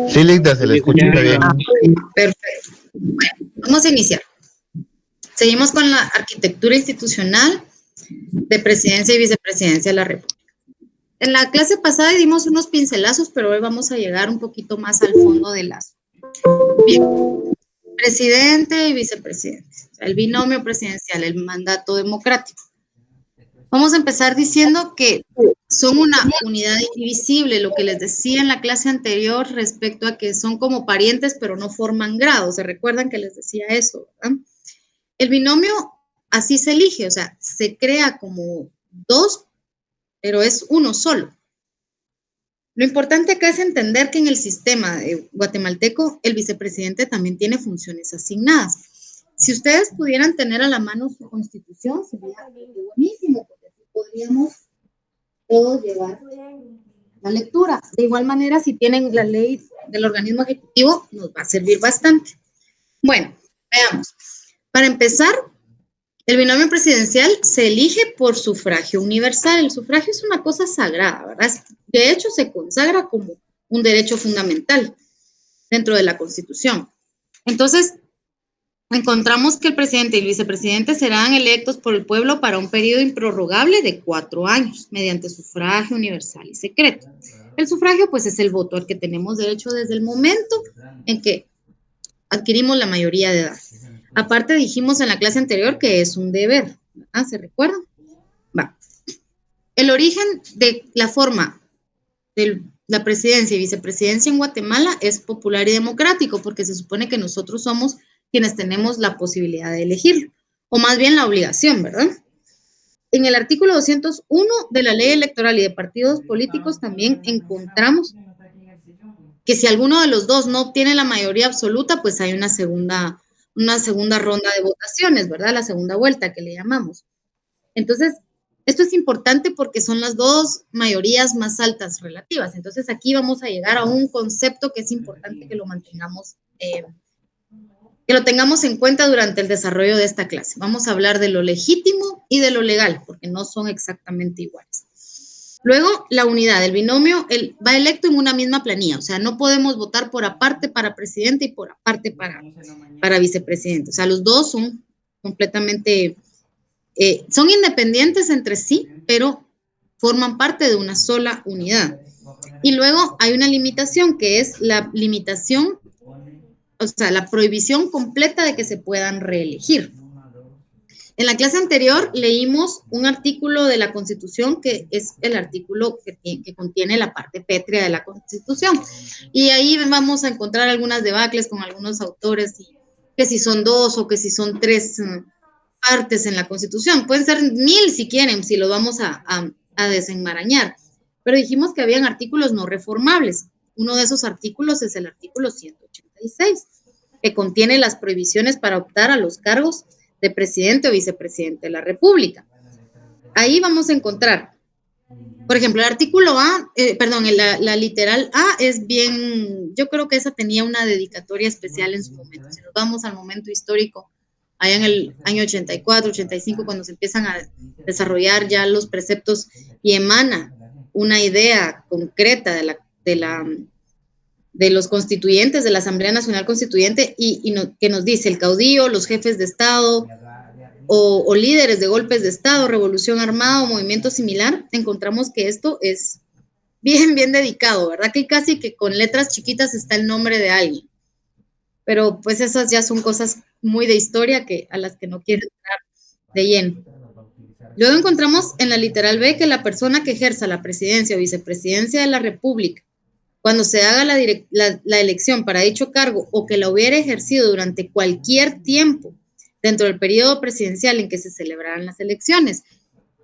Sí, Ligda, se le escucha bien. Perfecto. Bueno, vamos a iniciar. Seguimos con la arquitectura institucional de presidencia y vicepresidencia de la República. En la clase pasada dimos unos pincelazos, pero hoy vamos a llegar un poquito más al fondo del lazo. Bien, presidente y vicepresidente, el binomio presidencial, el mandato democrático. Vamos a empezar diciendo que son una unidad indivisible, lo que les decía en la clase anterior respecto a que son como parientes, pero no forman grado. ¿Se recuerdan que les decía eso, verdad? El binomio así se elige, o sea, se crea como dos, pero es uno solo. Lo importante acá es entender que en el sistema guatemalteco el vicepresidente también tiene funciones asignadas. Si ustedes pudieran tener a la mano su constitución, sería buenísimo, porque así podríamos todos llevar la lectura. De igual manera, si tienen la ley del organismo ejecutivo, nos va a servir bastante. Bueno, veamos. Para empezar, el binomio presidencial se elige por sufragio universal. El sufragio es una cosa sagrada, ¿verdad? De hecho, se consagra como un derecho fundamental dentro de la Constitución. Entonces, encontramos que el presidente y el vicepresidente serán electos por el pueblo para un periodo improrrogable de 4 años, mediante sufragio universal y secreto. El sufragio, pues, es el voto al que tenemos derecho desde el momento en que adquirimos la mayoría de edad. Aparte, dijimos en la clase anterior que es un deber. ¿Ah, se recuerdan? Va. El origen de la forma de la presidencia y vicepresidencia en Guatemala es popular y democrático, porque se supone que nosotros somos quienes tenemos la posibilidad de elegirlo, o más bien la obligación, ¿verdad? En el artículo 201 de la Ley Electoral y de Partidos Políticos también encontramos que si alguno de los dos no obtiene la mayoría absoluta, pues hay una segunda ronda de votaciones, ¿verdad? La segunda vuelta que le llamamos. Entonces, esto es importante porque son las dos mayorías más altas relativas. Entonces, aquí vamos a llegar a un concepto que es importante que lo mantengamos, que lo tengamos en cuenta durante el desarrollo de esta clase. Vamos a hablar de lo legítimo y de lo legal, porque no son exactamente iguales. Luego, la unidad, el binomio va electo en una misma planilla, o sea, no podemos votar por aparte para presidente y por aparte para vicepresidente. O sea, los dos son completamente, son independientes entre sí, pero forman parte de una sola unidad. Y luego hay una limitación, que es la limitación, o sea, la prohibición completa de que se puedan reelegir. En la clase anterior leímos un artículo de la Constitución que es el artículo que contiene la parte pétrea de la Constitución. Y ahí vamos a encontrar algunas debacles con algunos autores, que si son 2 o que si son 3 partes en la Constitución. Pueden ser 1000 si quieren, si los vamos a desenmarañar. Pero dijimos que habían artículos no reformables. Uno de esos artículos es el artículo 186, que contiene las prohibiciones para optar a los cargos de presidente o vicepresidente de la República. Ahí vamos a encontrar, por ejemplo, el artículo A, la literal A es bien, yo creo que esa tenía una dedicatoria especial en su momento. Si nos vamos al momento histórico, allá en el año 84, 85, cuando se empiezan a desarrollar ya los preceptos y emana una idea concreta de los constituyentes, de la Asamblea Nacional Constituyente, que nos dice el caudillo, los jefes de Estado o líderes de golpes de Estado, revolución armada o movimiento similar, encontramos que esto es bien dedicado, ¿verdad? Que casi que con letras chiquitas está el nombre de alguien. Pero pues esas ya son cosas muy de historia a las que no quiero entrar de lleno. Luego encontramos en la literal B que la persona que ejerza la presidencia o vicepresidencia de la República, cuando se haga la elección para dicho cargo o que la hubiera ejercido durante cualquier tiempo dentro del periodo presidencial en que se celebrarán las elecciones.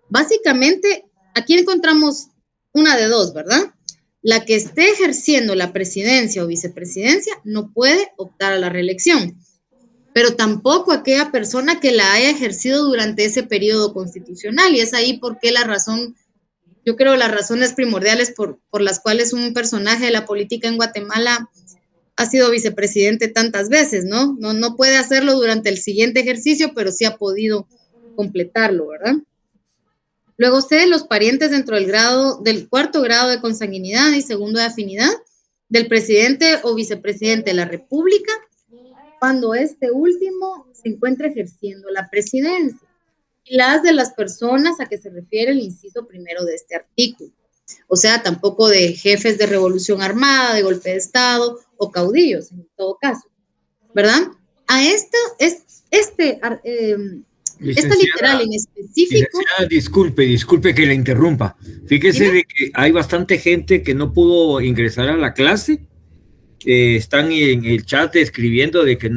Básicamente, aquí encontramos una de dos, ¿verdad? La que esté ejerciendo la presidencia o vicepresidencia no puede optar a la reelección, pero tampoco aquella persona que la haya ejercido durante ese periodo constitucional, y es ahí porque la razón, yo creo las razones primordiales por las cuales un personaje de la política en Guatemala ha sido vicepresidente tantas veces, ¿no? No puede hacerlo durante el siguiente ejercicio, pero sí ha podido completarlo, ¿verdad? Luego C, los parientes dentro del cuarto grado de consanguinidad y segundo de afinidad del presidente o vicepresidente de la República cuando este último se encuentra ejerciendo la presidencia, y las de las personas a que se refiere el inciso primero de este artículo. O sea, tampoco de jefes de revolución armada, de golpe de Estado o caudillos, en todo caso, ¿verdad? A esta literal en específico. Disculpe que le interrumpa. Fíjese de que hay bastante gente que no pudo ingresar a la clase. Están en el chat escribiendo de que ya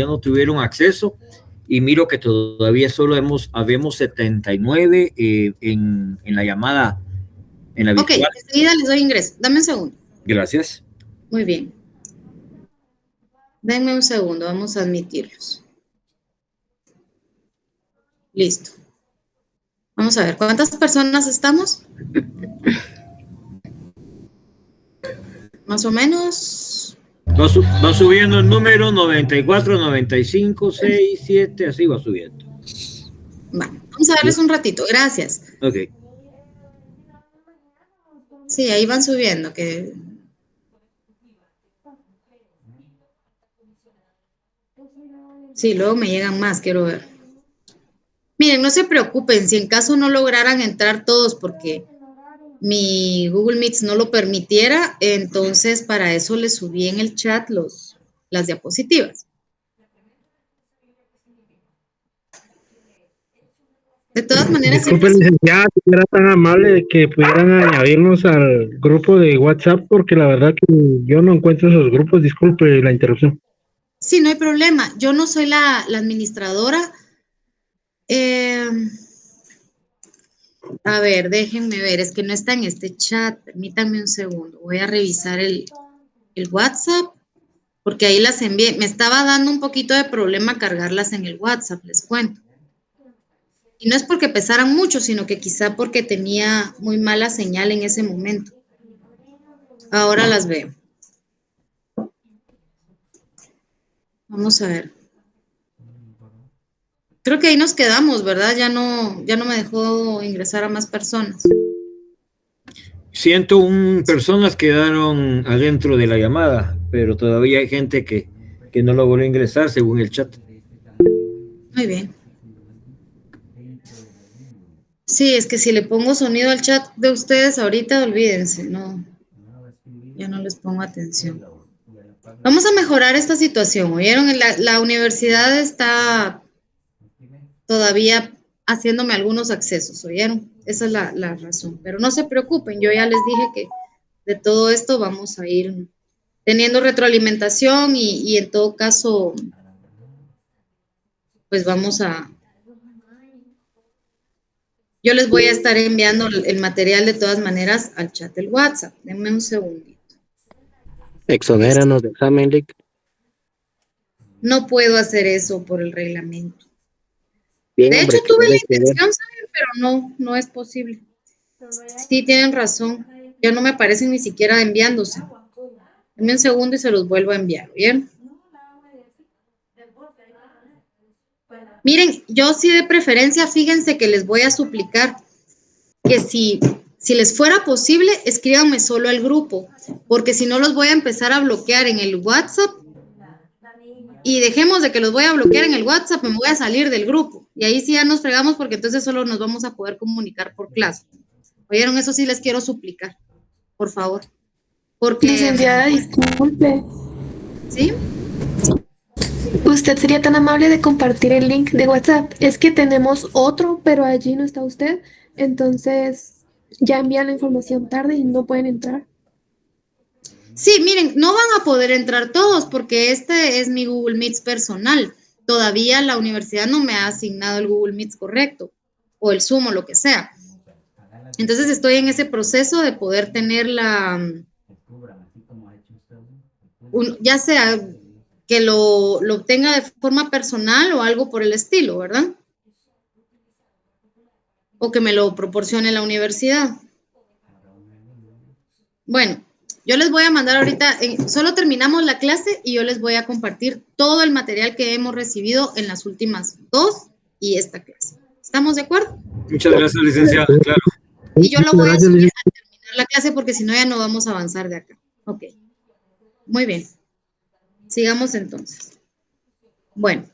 no tuvieron acceso. Y miro que todavía solo habemos 79 en la llamada, en la virtual. Ok, enseguida les doy ingreso. Dame un segundo. Gracias. Muy bien. Denme un segundo, vamos a admitirlos. Listo. Vamos a ver, ¿cuántas personas estamos? Más o menos. Va subiendo el número 94, 95, 6, 7, así va subiendo. Vamos a darles un ratito, gracias. Ok. Sí, ahí van subiendo. Sí, luego me llegan más, quiero ver. Miren, no se preocupen, si en caso no lograran entrar todos porque mi Google Meets no lo permitiera, entonces para eso les subí en el chat las diapositivas. De todas maneras... Disculpe, licenciada, si era tan amable de que pudieran añadirnos al grupo de WhatsApp, porque la verdad que yo no encuentro esos grupos. Disculpe la interrupción. Sí, no hay problema. Yo no soy la administradora. A ver, déjenme ver, es que no está en este chat. Permítanme un segundo. Voy a revisar el WhatsApp, porque ahí las envié. Me estaba dando un poquito de problema cargarlas en el WhatsApp, les cuento. Y no es porque pesaran mucho, sino que quizá porque tenía muy mala señal en ese momento. Ahora las veo. Vamos a ver. Creo que ahí nos quedamos, ¿verdad? Ya no me dejó ingresar a más personas. 101 personas quedaron adentro de la llamada, pero todavía hay gente que no logró ingresar según el chat. Muy bien. Sí, es que si le pongo sonido al chat de ustedes ahorita, olvídense, no. Ya no les pongo atención. Vamos a mejorar esta situación, ¿oyeron? La universidad está todavía haciéndome algunos accesos, ¿oyeron? Esa es la razón. Pero no se preocupen, yo ya les dije que de todo esto vamos a ir teniendo retroalimentación y en todo caso, pues vamos a... Yo les voy a estar enviando el material de todas maneras al chat del WhatsApp. Denme un segundito. Exonéranos de examen, Lick. No puedo hacer eso por el reglamento. Bien, de hombre, hecho, tuve la que ver. intención, ¿saben? Pero no es posible. Sí, tienen razón. Ya no me aparecen ni siquiera enviándose. Denme un segundo y se los vuelvo a enviar, ¿bien? Miren, yo sí de preferencia, fíjense que les voy a suplicar que si les fuera posible, escríbanme solo al grupo, porque si no los voy a empezar a bloquear en el WhatsApp y dejemos de que los voy a bloquear en el WhatsApp, me voy a salir del grupo y ahí sí ya nos fregamos porque entonces solo nos vamos a poder comunicar por clase. ¿Oyeron? Eso sí les quiero suplicar, por favor. Porque... Licenciada, disculpe. ¿Sí? ¿Usted sería tan amable de compartir el link de WhatsApp? Es que tenemos otro, pero allí no está usted. Entonces, ya envían la información tarde y no pueden entrar. Sí, miren, no van a poder entrar todos porque este es mi Google Meets personal. Todavía la universidad no me ha asignado el Google Meets correcto o el Zoom o lo que sea. Entonces estoy en ese proceso de poder tener ya sea que lo obtenga de forma personal o algo por el estilo, ¿verdad? O que me lo proporcione la universidad. Bueno, yo les voy a mandar ahorita, solo terminamos la clase y yo les voy a compartir todo el material que hemos recibido en las últimas 2 y esta clase. ¿Estamos de acuerdo? Muchas gracias, licenciada, claro. Y yo lo voy a subir a terminar la clase porque si no ya no vamos a avanzar de acá. Ok. Muy bien. Sigamos entonces. Bueno,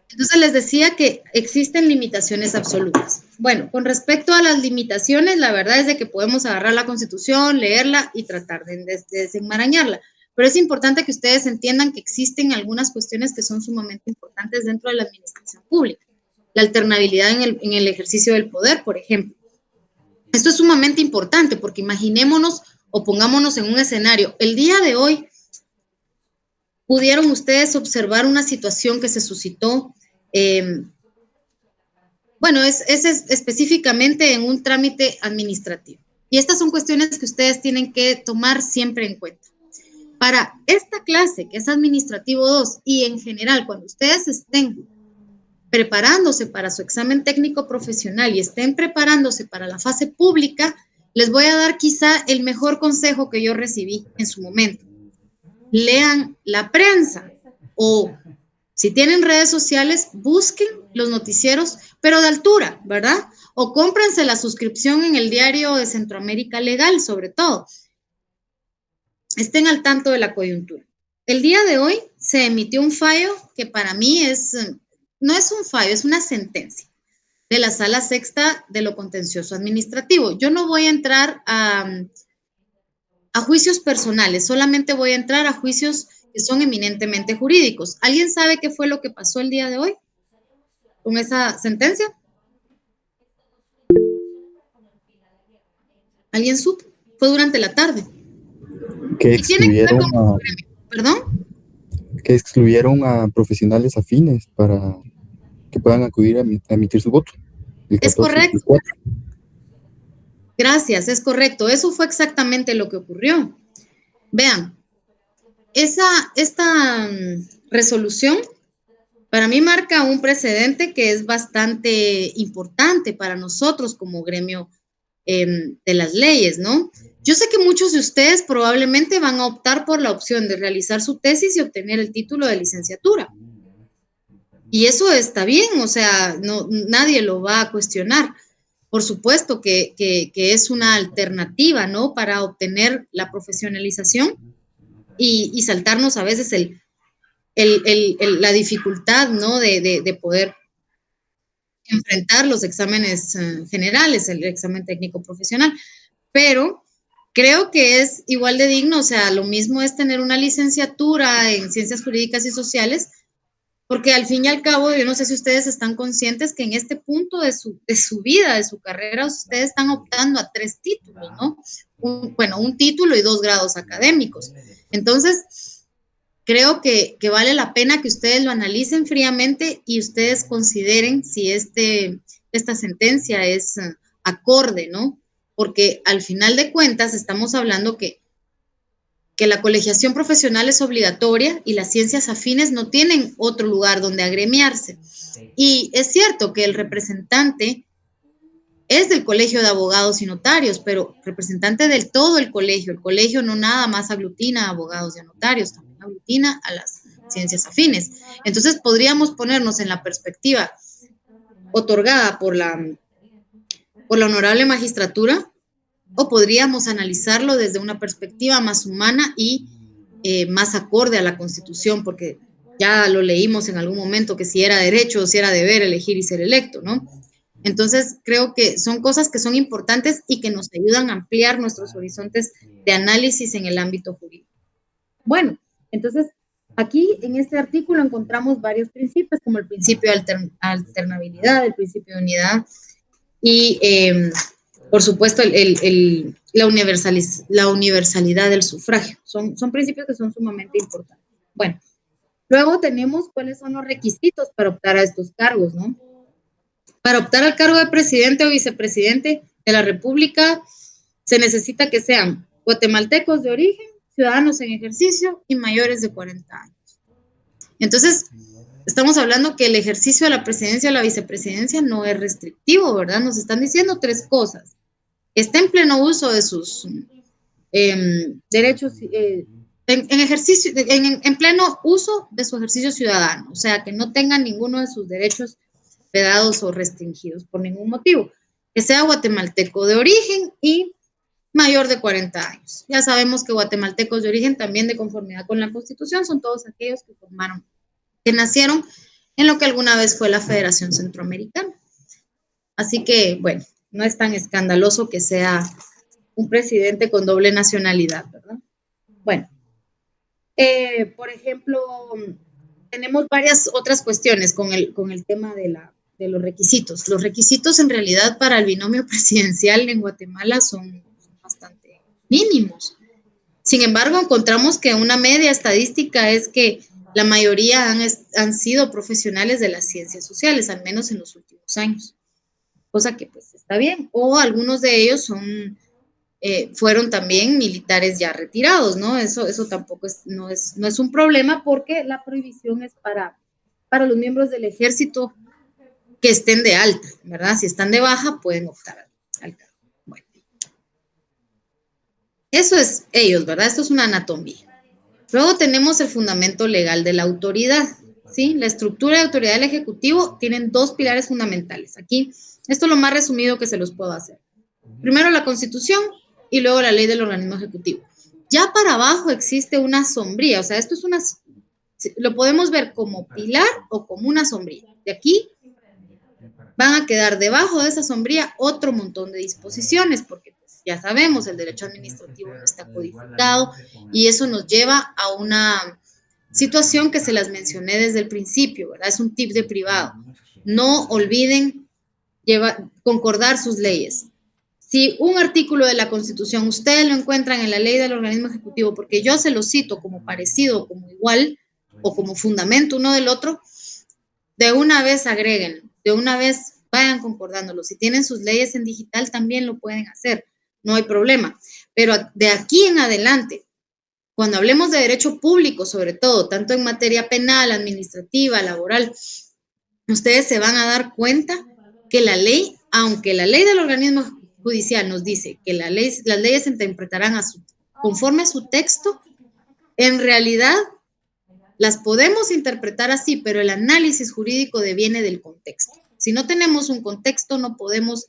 entonces les decía que existen limitaciones absolutas. Bueno, con respecto a las limitaciones, la verdad es de que podemos agarrar la Constitución, leerla y tratar de desenmarañarla. Pero es importante que ustedes entiendan que existen algunas cuestiones que son sumamente importantes dentro de la administración pública. La alternabilidad en el ejercicio del poder, por ejemplo. Esto es sumamente importante porque imaginémonos o pongámonos en un escenario. El día de hoy, pudieron ustedes observar una situación que se suscitó, bueno, es específicamente en un trámite administrativo. Y estas son cuestiones que ustedes tienen que tomar siempre en cuenta. Para esta clase, que es Administrativo 2, y en general, cuando ustedes estén preparándose para su examen técnico profesional y estén preparándose para la fase pública, les voy a dar quizá el mejor consejo que yo recibí en su momento. Lean la prensa o si tienen redes sociales, busquen los noticieros, pero de altura, ¿verdad? O cómprense la suscripción en el diario de Centroamérica Legal, sobre todo. Estén al tanto de la coyuntura. El día de hoy se emitió un fallo que para mí no es un fallo, es una sentencia de la Sala Sexta de lo Contencioso Administrativo. Yo no voy a entrar a juicios personales, solamente voy a entrar a juicios que son eminentemente jurídicos. ¿Alguien sabe qué fue lo que pasó el día de hoy con esa sentencia? ¿Alguien supo? Fue durante la tarde. Que excluyeron ¿Perdón? Que excluyeron a profesionales afines para que puedan acudir a emitir su voto. Es correcto. Gracias, es correcto. Eso fue exactamente lo que ocurrió. Vean, esta resolución para mí marca un precedente que es bastante importante para nosotros como gremio de las leyes, ¿no? Yo sé que muchos de ustedes probablemente van a optar por la opción de realizar su tesis y obtener el título de licenciatura. Y eso está bien, o sea, nadie lo va a cuestionar. Por supuesto que es una alternativa, ¿no? Para obtener la profesionalización y saltarnos a veces la dificultad, ¿no? De poder enfrentar los exámenes generales, el examen técnico profesional. Pero creo que es igual de digno, o sea, lo mismo es tener una licenciatura en ciencias jurídicas y sociales, porque al fin y al cabo, yo no sé si ustedes están conscientes que en este punto de su vida, de su carrera, ustedes están optando a 3 títulos, ¿no? Un título y 2 grados académicos. Entonces, creo que vale la pena que ustedes lo analicen fríamente y ustedes consideren si esta sentencia es acorde, ¿no? Porque al final de cuentas estamos hablando que la colegiación profesional es obligatoria y las ciencias afines no tienen otro lugar donde agremiarse. Y es cierto que el representante es del Colegio de Abogados y Notarios, pero representante del todo el colegio no nada más aglutina a abogados y a notarios, también aglutina a las ciencias afines. Entonces podríamos ponernos en la perspectiva otorgada por la honorable magistratura, o podríamos analizarlo desde una perspectiva más humana y más acorde a la Constitución, porque ya lo leímos en algún momento que si era derecho o si era deber elegir y ser electo, ¿no? Entonces, creo que son cosas que son importantes y que nos ayudan a ampliar nuestros horizontes de análisis en el ámbito jurídico. Bueno, entonces, aquí en este artículo encontramos varios principios, como el principio de alternabilidad, el principio de unidad y por supuesto, la universalidad del sufragio. Son principios que son sumamente importantes. Bueno, luego tenemos cuáles son los requisitos para optar a estos cargos, ¿no? Para optar al cargo de presidente o vicepresidente de la República, se necesita que sean guatemaltecos de origen, ciudadanos en ejercicio y mayores de 40 años. Entonces, estamos hablando que el ejercicio de la presidencia o la vicepresidencia no es restrictivo, ¿verdad? Nos están diciendo 3 cosas. Está en pleno uso de sus derechos, en pleno uso de su ejercicio ciudadano, o sea, que no tenga ninguno de sus derechos vedados o restringidos por ningún motivo, que sea guatemalteco de origen y mayor de 40 años. Ya sabemos que guatemaltecos de origen también de conformidad con la Constitución son todos aquellos que nacieron en lo que alguna vez fue la Federación Centroamericana. Así que, bueno, no es tan escandaloso que sea un presidente con doble nacionalidad, ¿verdad? Bueno, por ejemplo, tenemos varias otras cuestiones con el tema de los requisitos. Los requisitos en realidad para el binomio presidencial en Guatemala son bastante mínimos. Sin embargo, encontramos que una media estadística es que la mayoría han sido profesionales de las ciencias sociales, al menos en los últimos años, cosa que pues está bien. O algunos de ellos fueron también militares ya retirados, ¿no? Eso tampoco no es un problema porque la prohibición es para los miembros del ejército que estén de alta, ¿verdad? Si están de baja, pueden optar al cargo. Bueno. Eso es ellos, ¿verdad? Esto es una anatomía. Luego tenemos el fundamento legal de la autoridad, ¿sí? La estructura de autoridad del Ejecutivo tienen dos pilares fundamentales. Aquí, esto es lo más resumido que se los puedo hacer. Primero la Constitución y luego la ley del organismo ejecutivo. Ya para abajo existe una sombría, o sea, esto es lo podemos ver como pilar o como una sombría. De aquí van a quedar debajo de esa sombría otro montón de disposiciones, porque pues, ya sabemos, el derecho administrativo no está codificado y eso nos lleva a una situación que se las mencioné desde el principio, ¿verdad? Es un tip de privado. No olviden concordar sus leyes. Si un artículo de la Constitución ustedes lo encuentran en la ley del organismo ejecutivo, porque yo se lo cito como parecido, como igual o como fundamento uno del otro, de una vez agreguen, de una vez vayan concordándolo. Si tienen sus leyes en digital también lo pueden hacer, no hay problema. Pero de aquí en adelante, cuando hablemos de derecho público, sobre todo, tanto en materia penal, administrativa, laboral, ustedes se van a dar cuenta que la ley, aunque la ley del organismo judicial nos dice que las leyes se interpretarán conforme a su texto, en realidad las podemos interpretar así, pero el análisis jurídico deviene del contexto. Si no tenemos un contexto, no podemos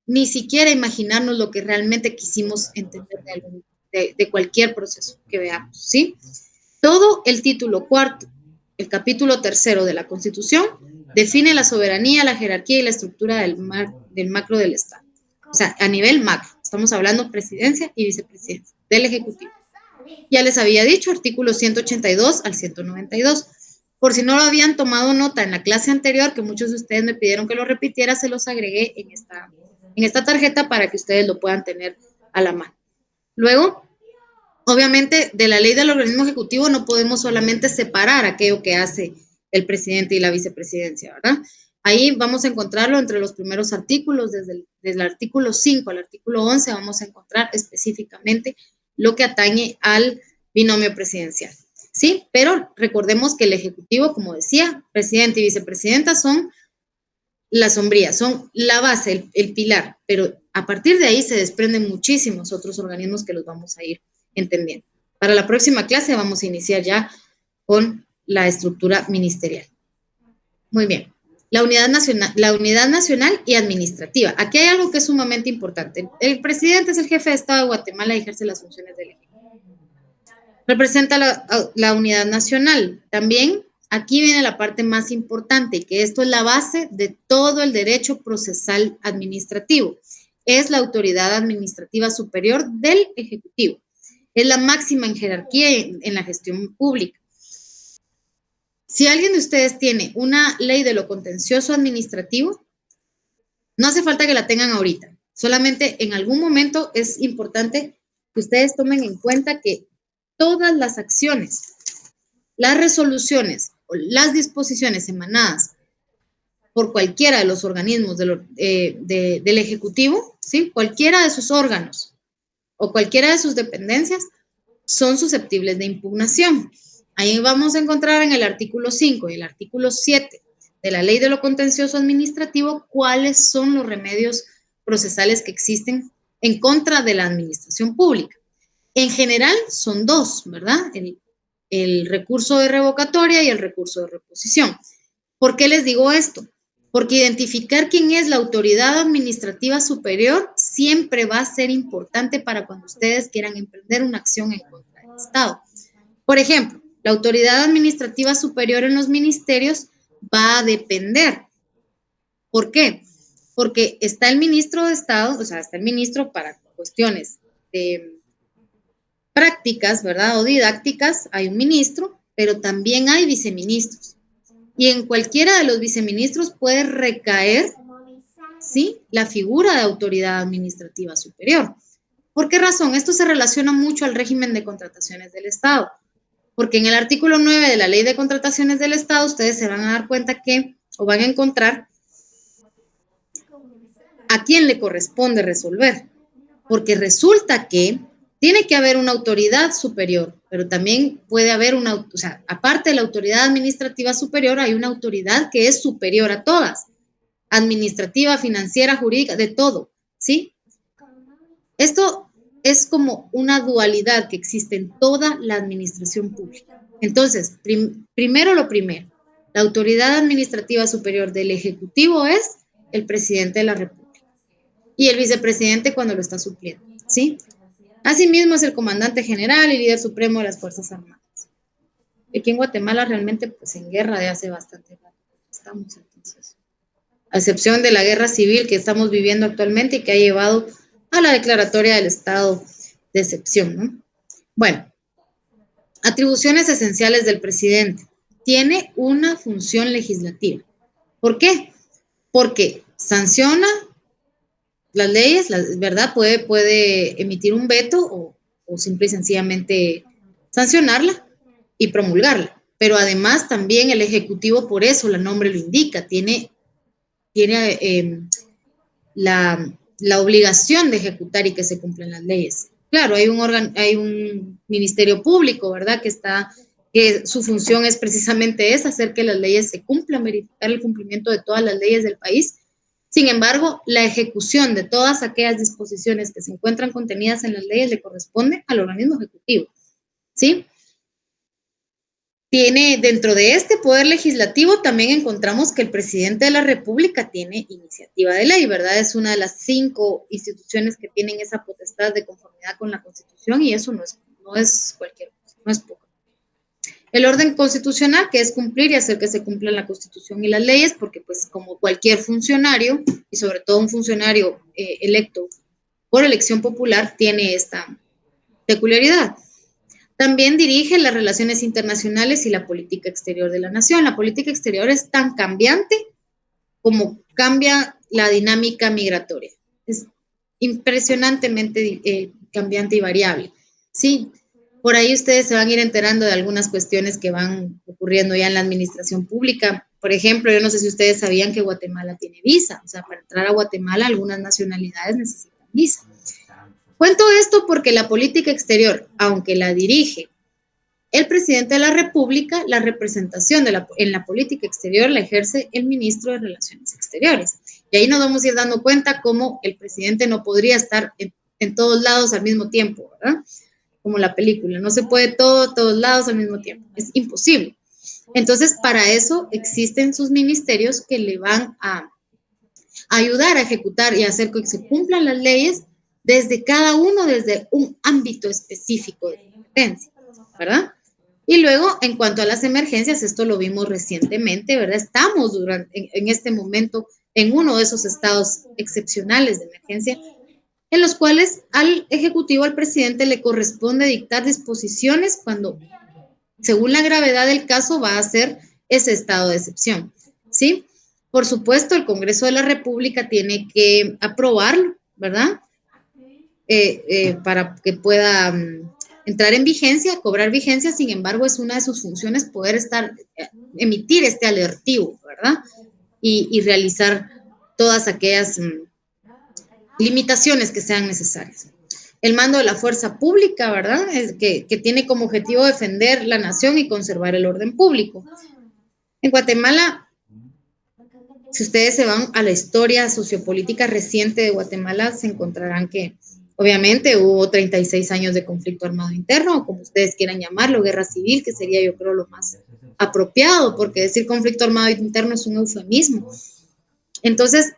ni siquiera imaginarnos lo que realmente quisimos entender de cualquier proceso que veamos, ¿sí? Todo el título cuarto, el capítulo tercero de la Constitución, define la soberanía, la jerarquía y la estructura del macro del Estado. O sea, a nivel macro, estamos hablando presidencia y vicepresidencia del Ejecutivo. Ya les había dicho, artículos 182 al 192. Por si no lo habían tomado nota en la clase anterior, que muchos de ustedes me pidieron que lo repitiera, se los agregué en esta tarjeta para que ustedes lo puedan tener a la mano. Luego, obviamente, de la ley del organismo ejecutivo no podemos solamente separar aquello que hace el presidente y la vicepresidencia, ¿verdad? Ahí vamos a encontrarlo entre los primeros artículos, desde el artículo 5 al artículo 11, vamos a encontrar específicamente lo que atañe al binomio presidencial, ¿sí? Pero recordemos que el Ejecutivo, como decía, presidente y vicepresidenta son la sombría, son la base, el pilar, pero a partir de ahí se desprenden muchísimos otros organismos que los vamos a ir entendiendo. Para la próxima clase vamos a iniciar ya con la estructura ministerial. Muy bien. La unidad nacional y administrativa. Aquí hay algo que es sumamente importante. El presidente es el jefe de Estado de Guatemala y ejerce las funciones del Ejecutivo. Representa la unidad nacional. También aquí viene la parte más importante, que esto es la base de todo el derecho procesal administrativo. Es la autoridad administrativa superior del Ejecutivo. Es la máxima en jerarquía en la gestión pública. Si alguien de ustedes tiene una ley de lo contencioso administrativo, no hace falta que la tengan ahorita. Solamente en algún momento es importante que ustedes tomen en cuenta que todas las acciones, las resoluciones o las disposiciones emanadas por cualquiera de los organismos del Ejecutivo, ¿sí? Cualquiera de sus órganos o cualquiera de sus dependencias son susceptibles de impugnación. Ahí vamos a encontrar en el artículo 5 y el artículo 7 de la Ley de lo Contencioso Administrativo cuáles son los remedios procesales que existen en contra de la administración pública. En general son dos, ¿verdad? El recurso de revocatoria y el recurso de reposición. ¿Por qué les digo esto? Porque identificar quién es la autoridad administrativa superior siempre va a ser importante para cuando ustedes quieran emprender una acción en contra del Estado. Por ejemplo, la autoridad administrativa superior en los ministerios va a depender. ¿Por qué? Porque está el ministro de Estado, o sea, está el ministro para cuestiones prácticas, ¿verdad? O didácticas, hay un ministro, pero también hay viceministros. Y en cualquiera de los viceministros puede recaer, ¿sí?, la figura de autoridad administrativa superior. ¿Por qué razón? Esto se relaciona mucho al régimen de contrataciones del Estado, porque en el artículo 9 de la Ley de Contrataciones del Estado ustedes se van a dar cuenta que, o van a encontrar, a quién le corresponde resolver, porque resulta que tiene que haber una autoridad superior, pero también puede haber una, o sea, aparte de la autoridad administrativa superior, hay una autoridad que es superior a todas, administrativa, financiera, jurídica, de todo, ¿sí? Esto es como una dualidad que existe en toda la administración pública. Entonces, primero lo primero, la autoridad administrativa superior del Ejecutivo es el presidente de la República y el vicepresidente cuando lo está supliendo, ¿sí? Asimismo es el comandante general y líder supremo de las Fuerzas Armadas. Aquí en Guatemala realmente pues en guerra de hace bastante rato estamos, entonces, a excepción de la guerra civil que estamos viviendo actualmente y que ha llevado a la declaratoria del estado de excepción, ¿no? Bueno, atribuciones esenciales del presidente. Tiene una función legislativa. ¿Por qué? Porque sanciona las leyes, ¿verdad? Puede emitir un veto o simple y sencillamente sancionarla y promulgarla. Pero además también el Ejecutivo, por eso el nombre lo indica, tiene la obligación de ejecutar y que se cumplan las leyes. Claro, hay un ministerio público, ¿verdad? Que su función es precisamente esa, hacer que las leyes se cumplan, verificar el cumplimiento de todas las leyes del país. Sin embargo, la ejecución de todas aquellas disposiciones que se encuentran contenidas en las leyes le corresponde al organismo ejecutivo, ¿sí? Dentro de este poder legislativo también encontramos que el presidente de la República tiene iniciativa de ley, ¿verdad? Es una de las 5 instituciones que tienen esa potestad de conformidad con la Constitución y eso no es cualquier cosa, no es poco. El orden constitucional, que es cumplir y hacer que se cumplan la Constitución y las leyes, porque pues como cualquier funcionario, y sobre todo un funcionario electo por elección popular, tiene esta peculiaridad. También dirige las relaciones internacionales y la política exterior de la nación. La política exterior es tan cambiante como cambia la dinámica migratoria. Es impresionantemente cambiante y variable, ¿sí? Por ahí ustedes se van a ir enterando de algunas cuestiones que van ocurriendo ya en la administración pública. Por ejemplo, yo no sé si ustedes sabían que Guatemala tiene visa. O sea, para entrar a Guatemala algunas nacionalidades necesitan visa. Cuento esto porque la política exterior, aunque la dirige el presidente de la República, la representación en la política exterior la ejerce el ministro de Relaciones Exteriores. Y ahí nos vamos a ir dando cuenta cómo el presidente no podría estar en todos lados al mismo tiempo, ¿verdad? Como la película, no se puede todos lados al mismo tiempo, es imposible. Entonces, para eso existen sus ministerios que le van a ayudar a ejecutar y a hacer que se cumplan las leyes desde cada uno, desde un ámbito específico de competencia, ¿verdad? Y luego, en cuanto a las emergencias, esto lo vimos recientemente, ¿verdad? Estamos en este momento en uno de esos estados excepcionales de emergencia, en los cuales al Ejecutivo, al presidente, le corresponde dictar disposiciones cuando, según la gravedad del caso, va a ser ese estado de excepción, ¿sí? Por supuesto, el Congreso de la República tiene que aprobarlo, ¿verdad? Para que pueda entrar en vigencia, cobrar vigencia. Sin embargo, es una de sus funciones poder emitir este alertivo, ¿verdad? Y realizar todas aquellas limitaciones que sean necesarias. El mando de la fuerza pública, ¿verdad? Que tiene como objetivo defender la nación y conservar el orden público. En Guatemala, si ustedes se van a la historia sociopolítica reciente de Guatemala, se encontrarán que obviamente hubo 36 años de conflicto armado interno, o como ustedes quieran llamarlo, guerra civil, que sería yo creo lo más apropiado, porque decir conflicto armado interno es un eufemismo. Entonces,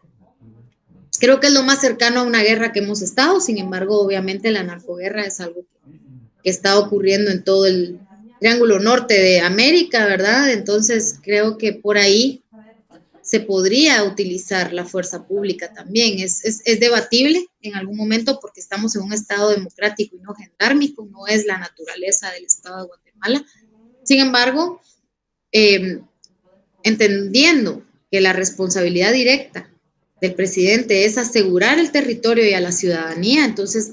Creo que es lo más cercano a una guerra que hemos estado. Sin embargo, obviamente la narcoguerra es algo que está ocurriendo en todo el Triángulo Norte de América, ¿verdad? Entonces, creo que por ahí se podría utilizar la fuerza pública también. Es debatible en algún momento porque estamos en un Estado democrático y no gendármico, no es la naturaleza del Estado de Guatemala. Sin embargo, entendiendo que la responsabilidad directa del presidente es asegurar el territorio y a la ciudadanía, entonces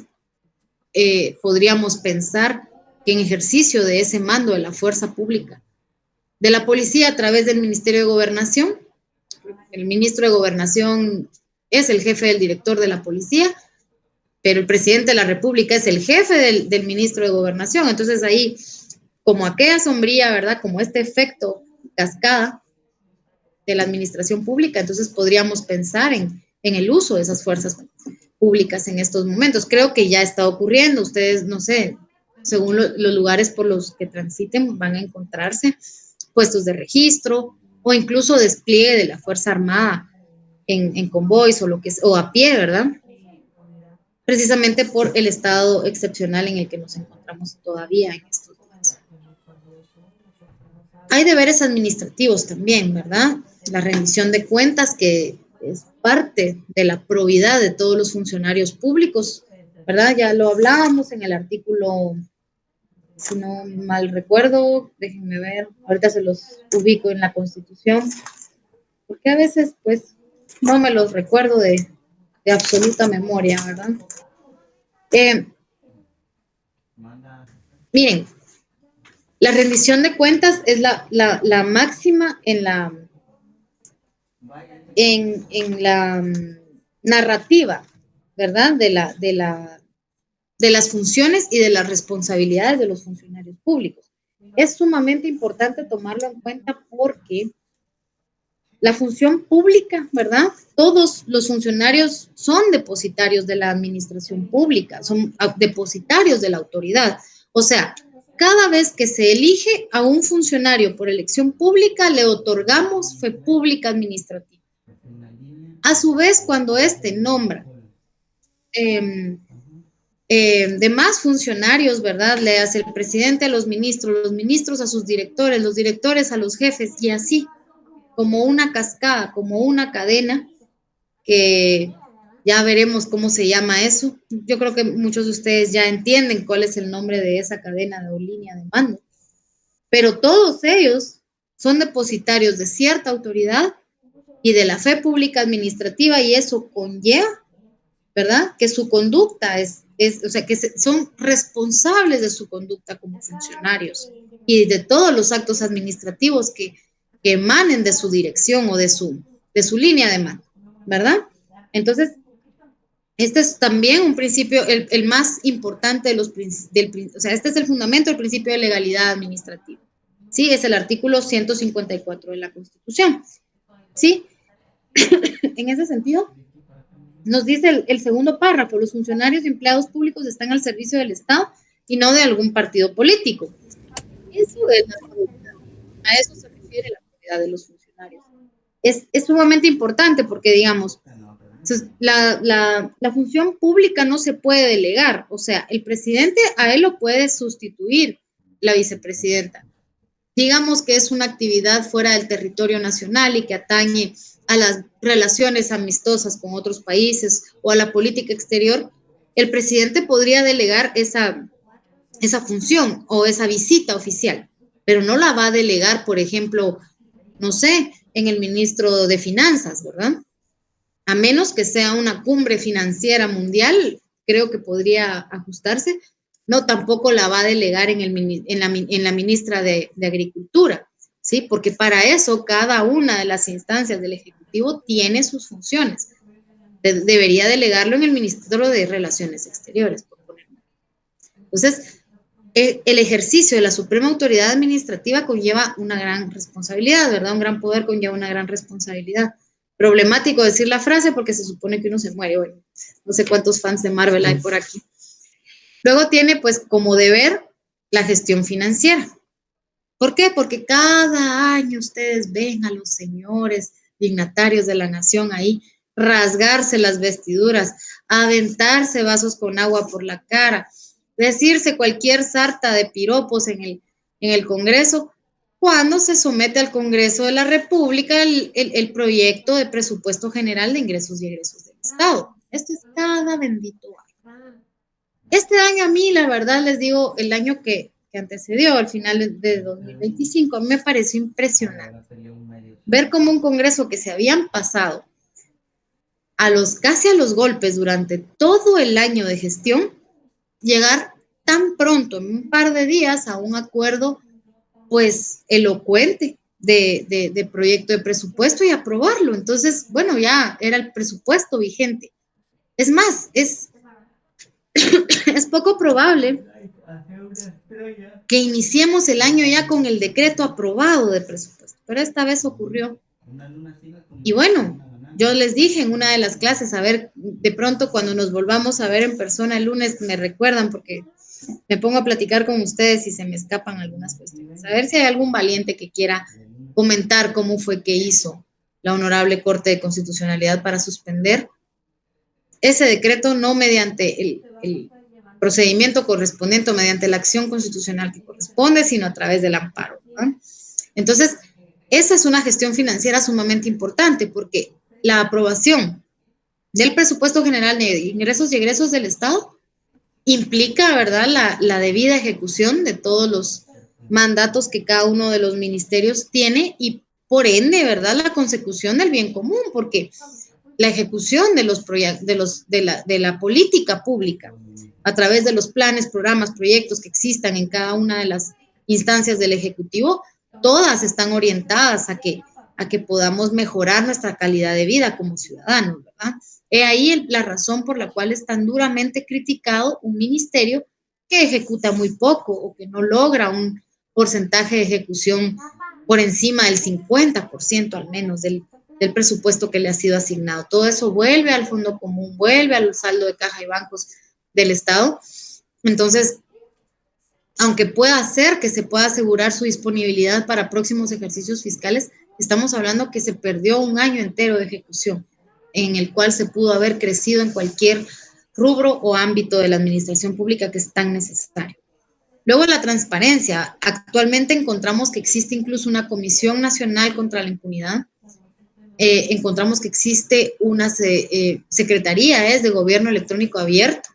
podríamos pensar que en ejercicio de ese mando de la fuerza pública, de la policía a través del Ministerio de Gobernación, el ministro de Gobernación es el jefe del director de la policía, pero el presidente de la República es el jefe del ministro de Gobernación. Entonces ahí, como aquella sombría, ¿verdad? Como este efecto cascada de la administración pública, entonces podríamos pensar en el uso de esas fuerzas públicas en estos momentos. Creo que ya está ocurriendo. Ustedes, no sé, según los lugares por los que transiten, van a encontrarse puestos de registro o incluso despliegue de la Fuerza Armada en convoys o a pie, ¿verdad? Precisamente por el estado excepcional en el que nos encontramos todavía en estos días. Hay deberes administrativos también, ¿verdad? La rendición de cuentas, que es parte de la probidad de todos los funcionarios públicos, ¿verdad? Ya lo hablábamos en el artículo, si no mal recuerdo, déjenme ver, ahorita se los ubico en la Constitución, porque a veces, pues, no me los recuerdo de absoluta memoria, ¿verdad? Miren, la rendición de cuentas es la máxima en la narrativa, ¿verdad? De las funciones y de las responsabilidades de los funcionarios públicos. Es sumamente importante tomarlo en cuenta porque la función pública, ¿verdad? Todos los funcionarios son depositarios de la administración pública, son depositarios de la autoridad. O sea, cada vez que se elige a un funcionario por elección pública, le otorgamos fe pública administrativa. A su vez, cuando éste nombra demás funcionarios, ¿verdad? Le hace el presidente a los ministros a sus directores, los directores a los jefes, y así, como una cascada, como una cadena, que ya veremos cómo se llama eso. Yo creo que muchos de ustedes ya entienden cuál es el nombre de esa cadena o línea de mando. Pero todos ellos son depositarios de cierta autoridad y de la fe pública administrativa, y eso conlleva, ¿verdad?, que su conducta o sea, que son responsables de su conducta como funcionarios y de todos los actos administrativos que emanen de su dirección o de su línea de mando, ¿verdad? Entonces, este es también un principio, el más importante de los o sea, este es el fundamento del principio de legalidad administrativa. Sí, es el artículo 154 de la Constitución. Sí, en ese sentido, nos dice el segundo párrafo: los funcionarios y empleados públicos están al servicio del Estado y no de algún partido político. Eso es la autoridad. A eso se refiere la autoridad de los funcionarios. Es sumamente importante porque, digamos, la función pública no se puede delegar. O sea, el presidente, a él lo puede sustituir la vicepresidenta. Digamos que es una actividad fuera del territorio nacional y que atañe a las relaciones amistosas con otros países o a la política exterior, el presidente podría delegar esa función o esa visita oficial, pero no la va a delegar, por ejemplo, no sé, en el ministro de Finanzas, ¿verdad? A menos que sea una cumbre financiera mundial, creo que podría ajustarse. No, tampoco la va a delegar en la ministra de Agricultura, ¿sí? Porque para eso cada una de las instancias del Ejecutivo tiene sus funciones. Debería delegarlo en el Ministerio de Relaciones Exteriores, por ponerlo. Entonces, el ejercicio de la suprema autoridad administrativa conlleva una gran responsabilidad, ¿verdad? Un gran poder conlleva una gran responsabilidad. Problemático decir la frase porque se supone que uno se muere. Bueno, no sé cuántos fans de Marvel hay por aquí. Luego tiene, pues, como deber la gestión financiera. ¿Por qué? Porque cada año ustedes ven a los señores dignatarios de la nación ahí rasgarse las vestiduras, aventarse vasos con agua por la cara, decirse cualquier sarta de piropos en el Congreso, cuando se somete al Congreso de la República el proyecto de presupuesto general de ingresos y egresos del Estado. Esto es cada bendito año. Este año a mí, la verdad, les digo, el año que antecedió, al final de 2025, a mí me pareció impresionante ver cómo un Congreso que se habían pasado casi a los golpes durante todo el año de gestión, llegar tan pronto, en un par de días, a un acuerdo, pues, elocuente de proyecto de presupuesto y aprobarlo. Entonces, bueno, ya era el presupuesto vigente. Es más, es poco probable que iniciemos el año ya con el decreto aprobado de presupuesto, pero esta vez ocurrió. Y bueno, yo les dije en una de las clases, a ver, de pronto cuando nos volvamos a ver en persona el lunes, me recuerdan porque me pongo a platicar con ustedes y se me escapan algunas cuestiones. A ver si hay algún valiente que quiera comentar cómo fue que hizo la Honorable Corte de Constitucionalidad para suspender ese decreto, no mediante el procedimiento correspondiente o mediante la acción constitucional que corresponde, sino a través del amparo, ¿no? Entonces, esa es una gestión financiera sumamente importante porque la aprobación del presupuesto general de ingresos y egresos del Estado implica, ¿verdad?, la debida ejecución de todos los mandatos que cada uno de los ministerios tiene y, por ende, ¿verdad?, la consecución del bien común, porque la ejecución de los de la política pública a través de los planes, programas, proyectos que existan en cada una de las instancias del Ejecutivo, todas están orientadas a que podamos mejorar nuestra calidad de vida como ciudadanos, ¿verdad? He ahí la razón por la cual es tan duramente criticado un ministerio que ejecuta muy poco o que no logra un porcentaje de ejecución por encima del 50% al menos del presupuesto que le ha sido asignado. Todo eso vuelve al fondo común, vuelve al saldo de caja y bancos del Estado. Entonces, aunque pueda ser que se pueda asegurar su disponibilidad para próximos ejercicios fiscales, estamos hablando que se perdió un año entero de ejecución en el cual se pudo haber crecido en cualquier rubro o ámbito de la administración pública que es tan necesario. Luego, la transparencia. Actualmente encontramos que existe incluso una Comisión Nacional contra la Impunidad. Encontramos que existe una secretaría de Gobierno Electrónico Abierto,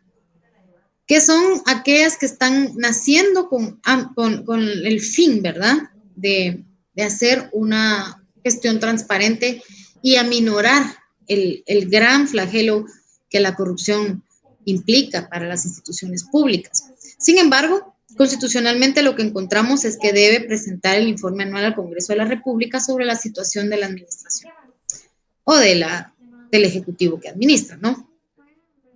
que son aquellas que están naciendo con el fin, ¿verdad?, de hacer una gestión transparente y aminorar el gran flagelo que la corrupción implica para las instituciones públicas. Sin embargo, constitucionalmente lo que encontramos es que debe presentar el informe anual al Congreso de la República sobre la situación de la administración o del Ejecutivo que administra, ¿no?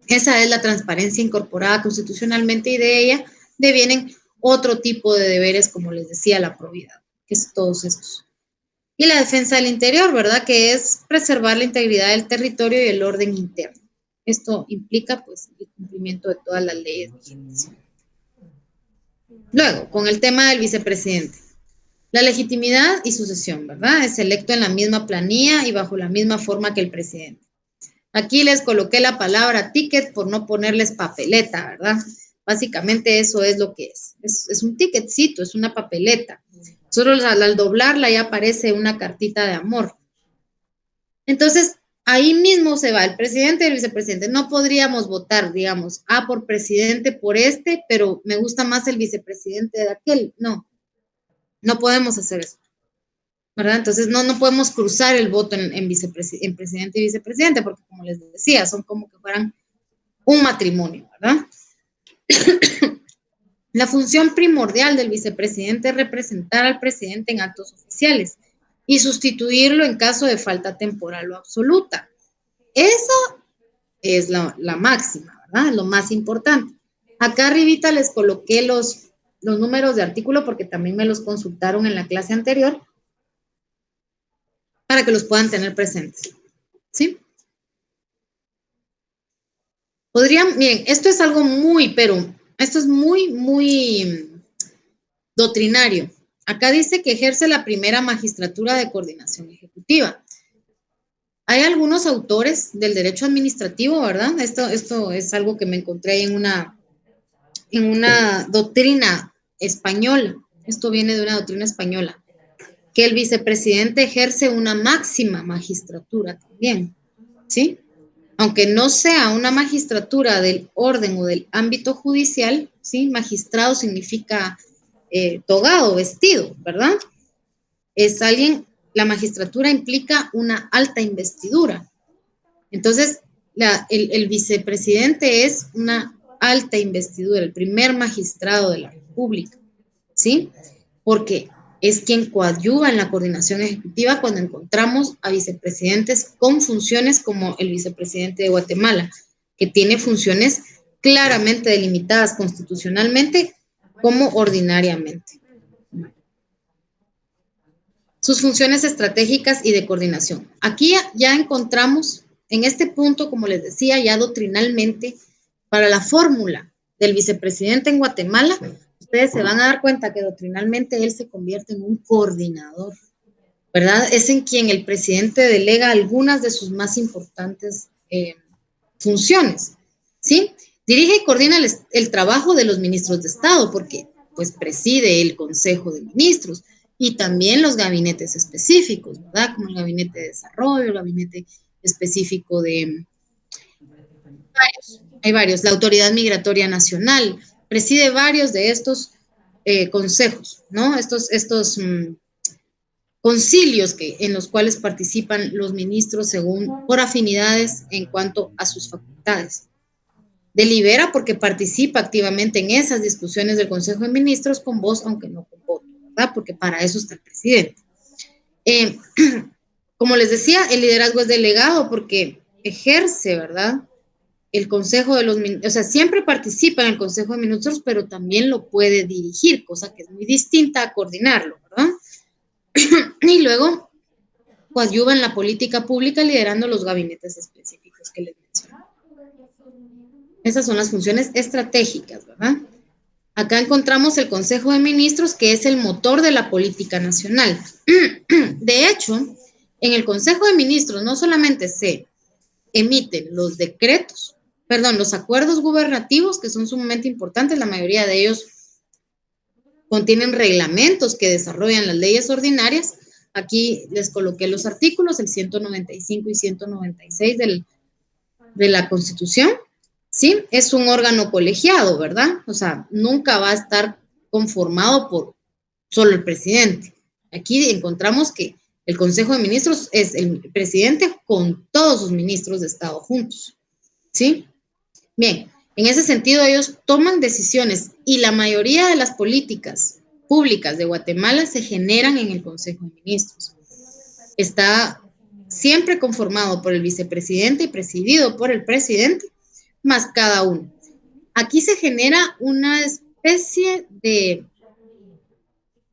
Esa es la transparencia incorporada constitucionalmente y de ella devienen otro tipo de deberes, como les decía, la probidad, que es todos estos. Y la defensa del interior, ¿verdad?, que es preservar la integridad del territorio y el orden interno. Esto implica, pues, el cumplimiento de todas las leyes vigentes. Luego, con el tema del vicepresidente. La legitimidad y sucesión, ¿verdad? Es electo en la misma planilla y bajo la misma forma que el presidente. Aquí les coloqué la palabra ticket por no ponerles papeleta, ¿verdad? Básicamente eso es lo que es. Es un ticketcito, es una papeleta. Solo al doblarla ya aparece una cartita de amor. Entonces, ahí mismo se va el presidente y el vicepresidente. No podríamos votar, digamos, por presidente por pero me gusta más el vicepresidente de aquel. No podemos hacer eso, ¿verdad? Entonces, no podemos cruzar el voto en presidente y vicepresidente, porque como les decía, son como que fueran un matrimonio, ¿verdad? La función primordial del vicepresidente es representar al presidente en actos oficiales y sustituirlo en caso de falta temporal o absoluta. Esa es la máxima, ¿verdad? Lo más importante. Acá arribita les coloqué los números de artículo porque también me los consultaron en la clase anterior para que los puedan tener presentes, ¿sí? Miren, esto es algo esto es muy doctrinario. Acá dice que ejerce la primera magistratura de coordinación ejecutiva. Hay algunos autores del derecho administrativo, ¿verdad? Esto es algo que me encontré en una doctrina española. Esto viene de una doctrina española, que el vicepresidente ejerce una máxima magistratura también, ¿sí? Aunque no sea una magistratura del orden o del ámbito judicial, ¿sí? Magistrado significa togado, vestido, ¿verdad? Es alguien, la magistratura implica una alta investidura. Entonces, el vicepresidente es una alta investidura, el primer magistrado de la República, ¿sí? Porque es quien coadyuva en la coordinación ejecutiva cuando encontramos a vicepresidentes con funciones como el vicepresidente de Guatemala, que tiene funciones claramente delimitadas constitucionalmente como ordinariamente. Sus funciones estratégicas y de coordinación. Aquí ya encontramos, en este punto, como les decía, ya doctrinalmente, para la fórmula del vicepresidente en Guatemala, ustedes se van a dar cuenta que doctrinalmente él se convierte en un coordinador, ¿verdad? Es en quien el presidente delega algunas de sus más importantes funciones, ¿sí? Dirige y coordina el trabajo de los ministros de Estado, porque pues preside el Consejo de Ministros y también los gabinetes específicos, ¿verdad? Como el gabinete de desarrollo, el gabinete específico de... Hay varios. La Autoridad Migratoria Nacional preside varios de estos consejos, ¿no? Estos concilios en los cuales participan los ministros por afinidades en cuanto a sus facultades. Delibera porque participa activamente en esas discusiones del Consejo de Ministros con voz, aunque no con voto, ¿verdad? Porque para eso está el presidente. Como les decía, el liderazgo es delegado porque ejerce, ¿verdad? El Consejo de los Ministros, o sea, siempre participa en el Consejo de Ministros, pero también lo puede dirigir, cosa que es muy distinta a coordinarlo, ¿verdad? Y luego coadyuva en la política pública liderando los gabinetes específicos que les mencioné. Esas son las funciones estratégicas, ¿verdad? Acá encontramos el Consejo de Ministros, que es el motor de la política nacional. De hecho, en el Consejo de Ministros no solamente se emiten los los acuerdos gubernativos, que son sumamente importantes, la mayoría de ellos contienen reglamentos que desarrollan las leyes ordinarias. Aquí les coloqué los artículos, el 195 y 196 de la Constitución, ¿sí? Es un órgano colegiado, ¿verdad? O sea, nunca va a estar conformado por solo el presidente. Aquí encontramos que el Consejo de Ministros es el presidente con todos sus ministros de Estado juntos, ¿sí? Bien, en ese sentido ellos toman decisiones y la mayoría de las políticas públicas de Guatemala se generan en el Consejo de Ministros. Está siempre conformado por el vicepresidente y presidido por el presidente, más cada uno. Aquí se genera una especie de,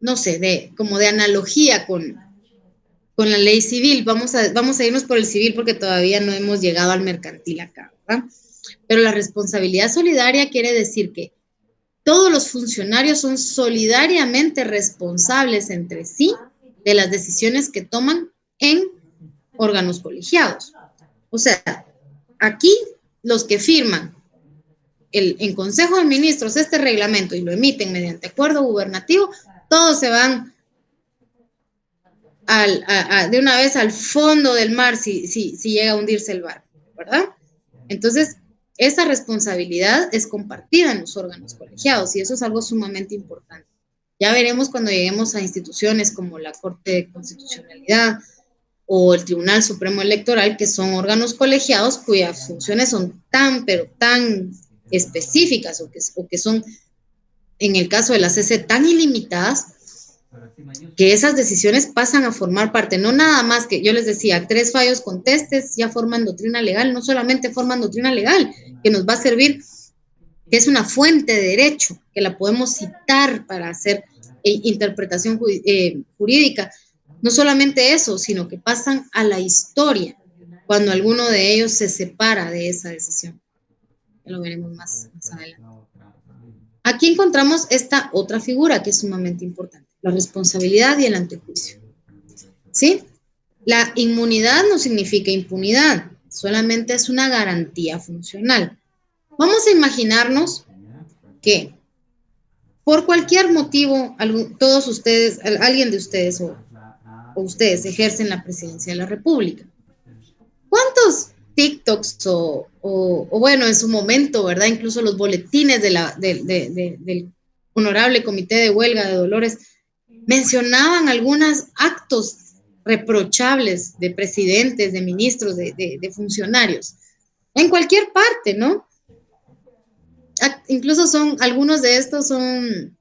no sé, como de analogía con la ley civil. Vamos a irnos por el civil porque todavía no hemos llegado al mercantil acá, ¿verdad? Pero la responsabilidad solidaria quiere decir que todos los funcionarios son solidariamente responsables entre sí de las decisiones que toman en órganos colegiados. O sea, aquí los que firman en Consejo de Ministros este reglamento y lo emiten mediante acuerdo gubernativo, todos se van de una vez al fondo del mar si llega a hundirse el barco, ¿verdad? Entonces, esa responsabilidad es compartida en los órganos colegiados y eso es algo sumamente importante. Ya veremos cuando lleguemos a instituciones como la Corte de Constitucionalidad o el Tribunal Supremo Electoral, que son órganos colegiados cuyas funciones son pero tan específicas o que son, en el caso de la CC, tan ilimitadas, que esas decisiones pasan a formar parte, no nada más que yo les decía, 3 fallos contestes ya forman doctrina legal, no solamente forman doctrina legal, que nos va a servir, que es una fuente de derecho, que la podemos citar para hacer interpretación jurídica, no solamente eso, sino que pasan a la historia cuando alguno de ellos se separa de esa decisión. Ya lo veremos más adelante. Aquí encontramos esta otra figura que es sumamente importante, la responsabilidad y el antejuicio. ¿Sí? La inmunidad no significa impunidad, solamente es una garantía funcional. Vamos a imaginarnos que por cualquier motivo, todos ustedes, alguien de ustedes o ustedes ejercen la presidencia de la República. ¿Cuántos TikToks o bueno, en su momento, ¿verdad? Incluso los boletines del Honorable Comité de Huelga de Dolores mencionaban algunos actos reprochables de presidentes, de ministros, de funcionarios, en cualquier parte, ¿no? Incluso algunos de estos son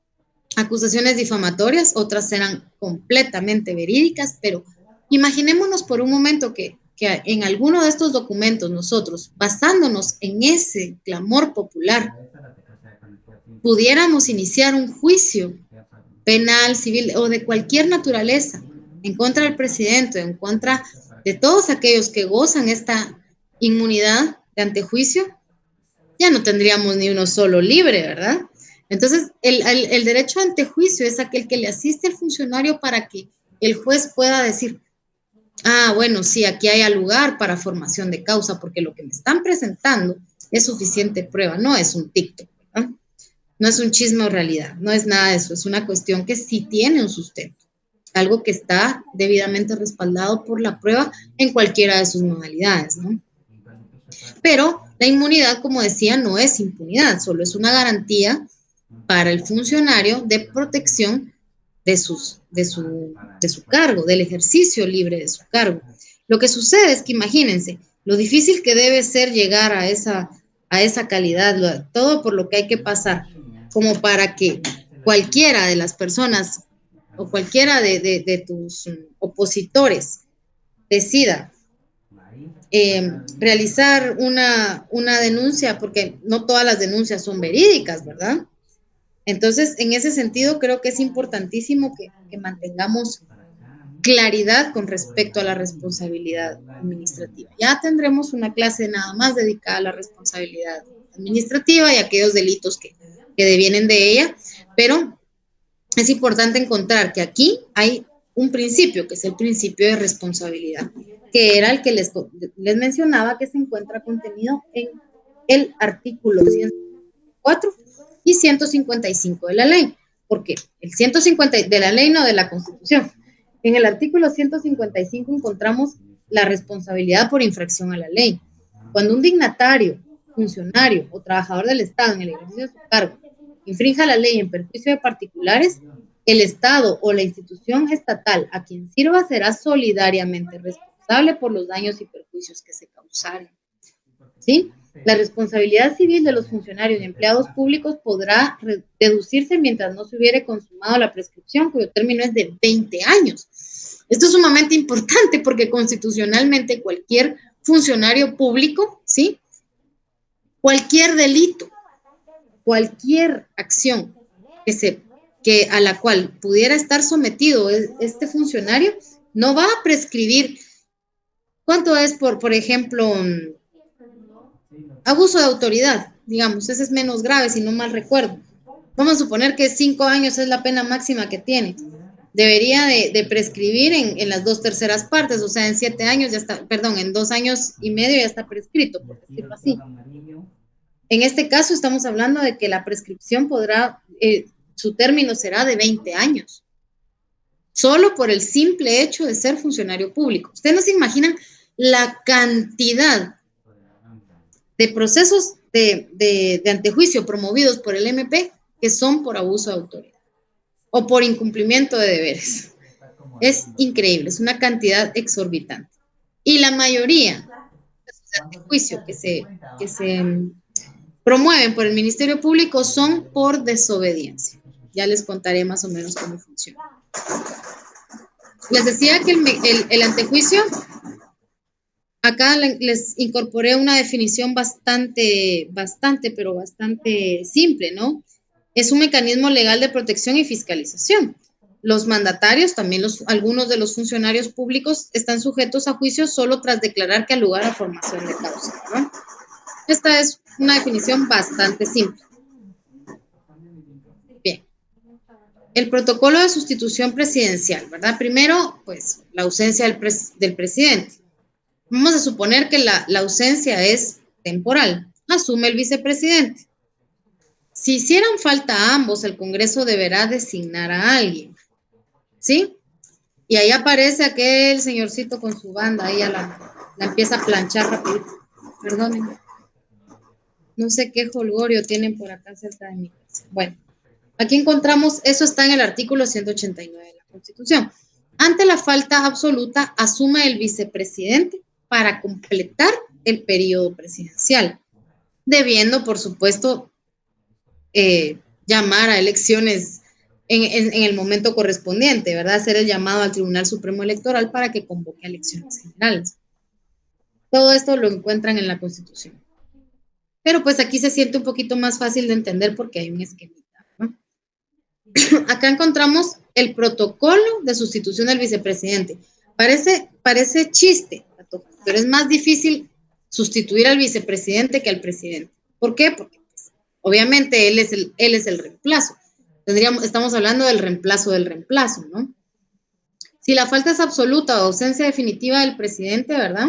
acusaciones difamatorias, otras eran completamente verídicas, pero imaginémonos por un momento que en alguno de estos documentos nosotros, basándonos en ese clamor popular, pudiéramos iniciar un juicio penal, civil o de cualquier naturaleza en contra del presidente, en contra de todos aquellos que gozan esta inmunidad de antejuicio, ya no tendríamos ni uno solo libre, ¿verdad? Entonces, el derecho a antejuicio es aquel que le asiste al funcionario para que el juez pueda decir, bueno, sí, aquí hay lugar para formación de causa, porque lo que me están presentando es suficiente prueba, no es un TikTok, ¿verdad? No es un chisme o realidad, no es nada de eso, es una cuestión que sí tiene un sustento, algo que está debidamente respaldado por la prueba en cualquiera de sus modalidades, ¿no? Pero la inmunidad, como decía, no es impunidad, solo es una garantía para el funcionario de protección de su cargo, del ejercicio libre de su cargo. Lo que sucede es que imagínense lo difícil que debe ser llegar a esa calidad, todo por lo que hay que pasar, como para que cualquiera de las personas o cualquiera de tus opositores decida realizar una denuncia, porque no todas las denuncias son verídicas, ¿verdad? Entonces, en ese sentido, creo que es importantísimo que mantengamos claridad con respecto a la responsabilidad administrativa. Ya tendremos una clase nada más dedicada a la responsabilidad administrativa y a aquellos delitos que devienen de ella, pero es importante encontrar que aquí hay un principio, que es el principio de responsabilidad, que era el que les mencionaba, que se encuentra contenido en el artículo 104 y 155 de la ley. ¿Por qué? El 150 de la ley, no de la Constitución. En el artículo 155 encontramos la responsabilidad por infracción a la ley. Cuando un dignatario, funcionario o trabajador del Estado en el ejercicio de su cargo infrinja la ley en perjuicio de particulares, el Estado o la institución estatal a quien sirva será solidariamente responsable por los daños y perjuicios que se causaren. ¿Sí? La responsabilidad civil de los funcionarios y empleados públicos podrá deducirse mientras no se hubiere consumado la prescripción, cuyo término es de 20 años. Esto es sumamente importante porque constitucionalmente cualquier funcionario público, ¿sí? Cualquier delito, cualquier acción a la cual pudiera estar sometido este funcionario, no va a prescribir. ¿Cuánto es por ejemplo, abuso de autoridad? Digamos, ese es menos grave, si no mal recuerdo. Vamos a suponer que 5 años es la pena máxima que tiene. Debería de prescribir en las 2/3 partes, o sea, en 7 años ya está, perdón, en 2 años y medio ya está prescrito, por decirlo así. En este caso estamos hablando de que la prescripción su término será de 20 años, solo por el simple hecho de ser funcionario público. Ustedes no se imaginan la cantidad de procesos de antejuicio promovidos por el MP que son por abuso de autoridad o por incumplimiento de deberes. Es increíble, es una cantidad exorbitante. Y la mayoría de antejuicio que se promueven por el Ministerio Público son por desobediencia. Ya les contaré más o menos cómo funciona. Les decía que el antejuicio, acá les incorporé una definición bastante simple, ¿no? Es un mecanismo legal de protección y fiscalización. Los mandatarios, también algunos de los funcionarios públicos, están sujetos a juicio solo tras declarar que al lugar a formación de causa, ¿no? Esta es una definición bastante simple. Bien. El protocolo de sustitución presidencial, ¿verdad? Primero, pues, la ausencia del presidente. Vamos a suponer que la ausencia es temporal. Asume el vicepresidente. Si hicieran falta a ambos, el Congreso deberá designar a alguien, ¿sí? Y ahí aparece aquel señorcito con su banda, ahí la empieza a planchar rápido. Perdónenme. No sé qué jolgorio tienen por acá cerca de mi casa. Bueno, aquí encontramos, eso está en el artículo 189 de la Constitución. Ante la falta absoluta, asume el vicepresidente para completar el periodo presidencial, debiendo, por supuesto, llamar a elecciones en el momento correspondiente, ¿verdad? Hacer el llamado al Tribunal Supremo Electoral para que convoque a elecciones generales. Todo esto lo encuentran en la Constitución. Pero pues aquí se siente un poquito más fácil de entender porque hay un esquemita, ¿no? Acá encontramos el protocolo de sustitución del vicepresidente. Parece chiste, pero es más difícil sustituir al vicepresidente que al presidente. ¿Por qué? Porque pues, obviamente él es el reemplazo. Estamos hablando del reemplazo, ¿no? Si la falta es absoluta o ausencia definitiva del presidente, ¿verdad?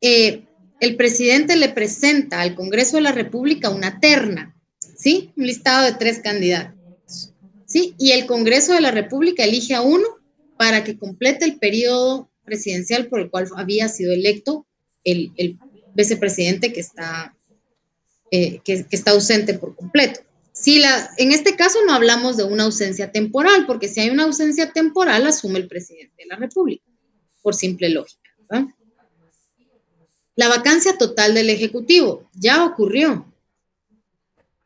El presidente le presenta al Congreso de la República una terna, ¿sí? Un listado de 3 candidatos, ¿sí? Y el Congreso de la República elige a uno para que complete el periodo presidencial por el cual había sido electo el vicepresidente que está ausente por completo. En este caso no hablamos de una ausencia temporal, porque si hay una ausencia temporal, asume el presidente de la República, por simple lógica, ¿verdad? La vacancia total del Ejecutivo ya ocurrió,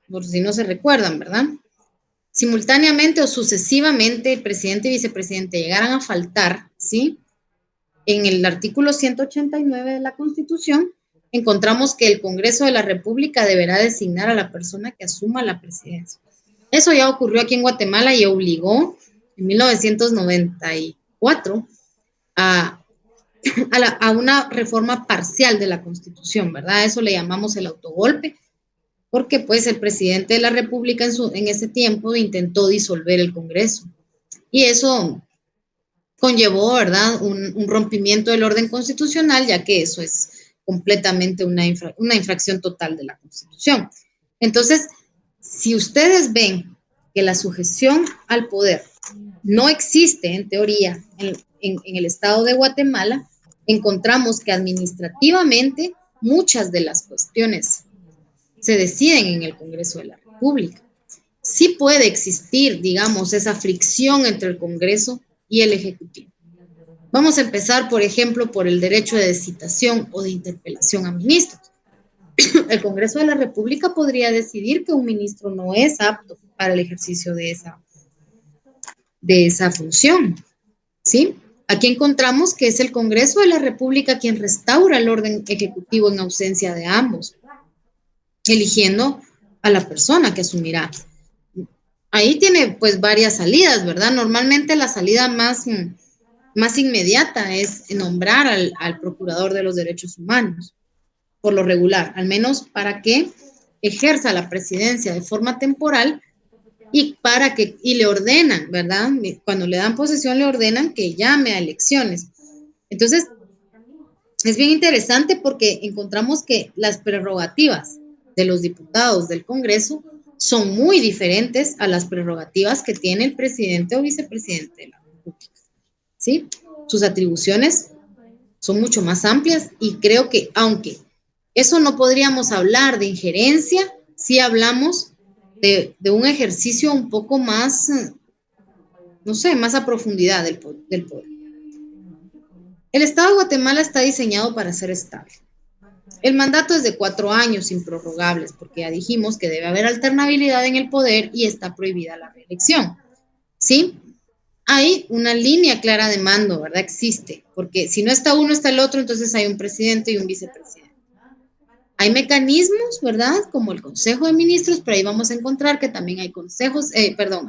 por si no se recuerdan, ¿verdad? Simultáneamente o sucesivamente, el presidente y vicepresidente llegaran a faltar, ¿sí? En el artículo 189 de la Constitución, encontramos que el Congreso de la República deberá designar a la persona que asuma la presidencia. Eso ya ocurrió aquí en Guatemala y obligó en 1994 a una reforma parcial de la Constitución, ¿verdad? Eso le llamamos el autogolpe, porque pues el presidente de la República en ese tiempo intentó disolver el Congreso. Y eso conllevó, ¿verdad?, un rompimiento del orden constitucional, ya que eso es completamente una infracción total de la Constitución. Entonces, si ustedes ven que la sujeción al poder no existe en teoría en el estado de Guatemala, encontramos que administrativamente muchas de las cuestiones se deciden en el Congreso de la República. Sí puede existir, digamos, esa fricción entre el Congreso y el Ejecutivo. Vamos a empezar, por ejemplo, por el derecho de citación o de interpelación a ministros. El Congreso de la República podría decidir que un ministro no es apto para el ejercicio de esa función, ¿sí? Aquí encontramos que es el Congreso de la República quien restaura el orden ejecutivo en ausencia de ambos, eligiendo a la persona que asumirá. Ahí tiene pues varias salidas, ¿verdad? Normalmente la salida más inmediata es nombrar al Procurador de los Derechos Humanos, por lo regular, al menos para que ejerza la presidencia de forma temporal y le ordenan, ¿verdad? Cuando le dan posesión, le ordenan que llame a elecciones. Entonces, es bien interesante porque encontramos que las prerrogativas de los diputados del Congreso son muy diferentes a las prerrogativas que tiene el presidente o vicepresidente de la República, ¿sí? Sus atribuciones son mucho más amplias y creo que, aunque eso no podríamos hablar de injerencia, sí hablamos de un ejercicio un poco más, no sé, más a profundidad del poder. El Estado de Guatemala está diseñado para ser estable. El mandato es de 4 años improrrogables, porque ya dijimos que debe haber alternabilidad en el poder y está prohibida la reelección, ¿sí? Hay una línea clara de mando, ¿verdad? Existe, porque si no está uno, está el otro, entonces hay un presidente y un vicepresidente. Hay mecanismos, ¿verdad? Como el Consejo de Ministros, pero ahí vamos a encontrar que también hay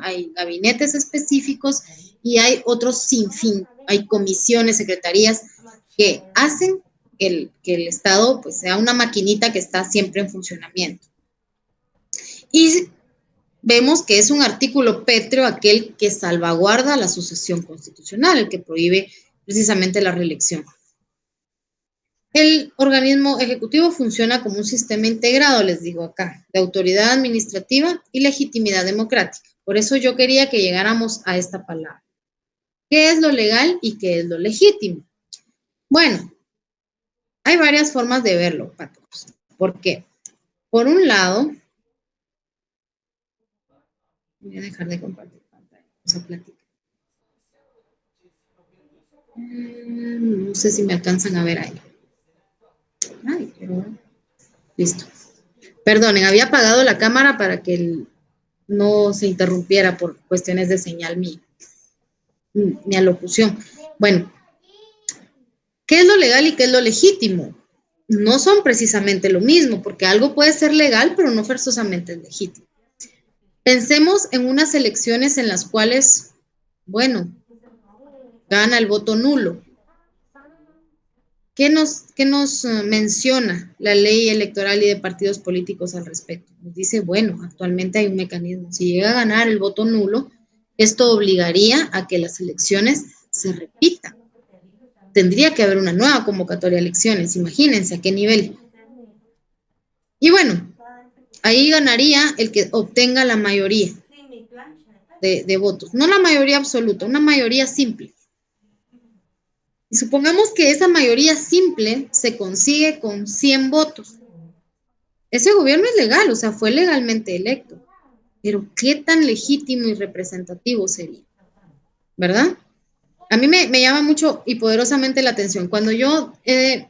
hay gabinetes específicos y hay otros sin fin, hay comisiones, secretarías que hacen que el Estado pues sea una maquinita que está siempre en funcionamiento. Y vemos que es un artículo pétreo aquel que salvaguarda la sucesión constitucional, el que prohíbe precisamente la reelección. El organismo ejecutivo funciona como un sistema integrado, les digo acá, de autoridad administrativa y legitimidad democrática. Por eso yo quería que llegáramos a esta palabra. ¿Qué es lo legal y qué es lo legítimo? Bueno, hay varias formas de verlo, patos. ¿Por qué? Por un lado, voy a dejar de compartir pantalla, vamos a platicar. No sé si me alcanzan a ver ahí. Ay, pero listo. Perdonen, había apagado la cámara para que no se interrumpiera por cuestiones de señal mi alocución. Bueno, ¿qué es lo legal y qué es lo legítimo? No son precisamente lo mismo, porque algo puede ser legal, pero no forzosamente es legítimo. Pensemos en unas elecciones en las cuales, bueno, gana el voto nulo. ¿Qué nos menciona la ley electoral y de partidos políticos al respecto? Nos dice, bueno, actualmente hay un mecanismo. Si llega a ganar el voto nulo, esto obligaría a que las elecciones se repitan. Tendría que haber una nueva convocatoria de elecciones. Imagínense a qué nivel. Y bueno, ahí ganaría el que obtenga la mayoría de votos. No la mayoría absoluta, una mayoría simple. Y supongamos que esa mayoría simple se consigue con 100 votos. Ese gobierno es legal, o sea, fue legalmente electo. Pero ¿qué tan legítimo y representativo sería? ¿Verdad? A mí me llama mucho y poderosamente la atención. Cuando yo he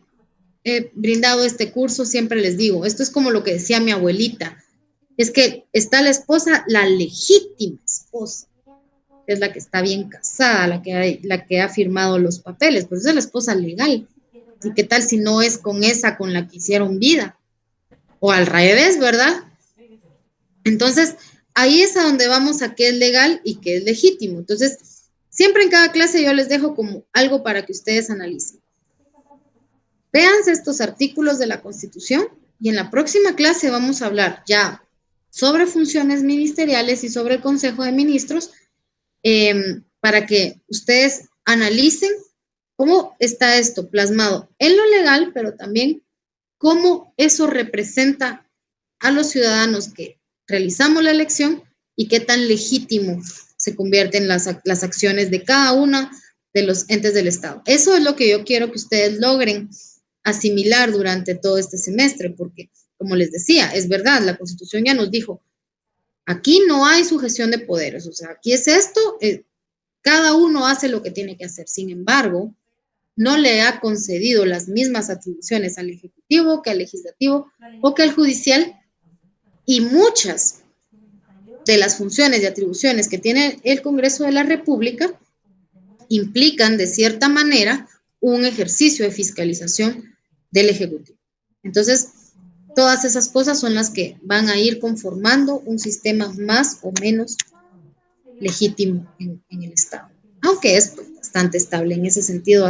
brindado este curso, siempre les digo, esto es como lo que decía mi abuelita, es que está la esposa, la legítima esposa, es la que está bien casada, la que ha firmado los papeles, pues esa es la esposa legal. ¿Y qué tal si no es con esa con la que hicieron vida? O al revés, ¿verdad? Entonces, ahí es a donde vamos a qué es legal y qué es legítimo. Entonces, siempre en cada clase yo les dejo como algo para que ustedes analicen. Véanse estos artículos de la Constitución y en la próxima clase vamos a hablar ya sobre funciones ministeriales y sobre el Consejo de Ministros, para que ustedes analicen cómo está esto plasmado en lo legal, pero también cómo eso representa a los ciudadanos que realizamos la elección y qué tan legítimo se convierten las acciones de cada uno de los entes del Estado. Eso es lo que yo quiero que ustedes logren asimilar durante todo este semestre, porque, como les decía, es verdad, la Constitución ya nos dijo, aquí no hay sujeción de poderes, o sea, aquí es esto, cada uno hace lo que tiene que hacer. Sin embargo, no le ha concedido las mismas atribuciones al Ejecutivo que al Legislativo o que al Judicial, y muchas de las funciones y atribuciones que tiene el Congreso de la República implican, de cierta manera, un ejercicio de fiscalización del Ejecutivo. Entonces, todas esas cosas son las que van a ir conformando un sistema más o menos legítimo en el Estado. Aunque es bastante estable en ese sentido.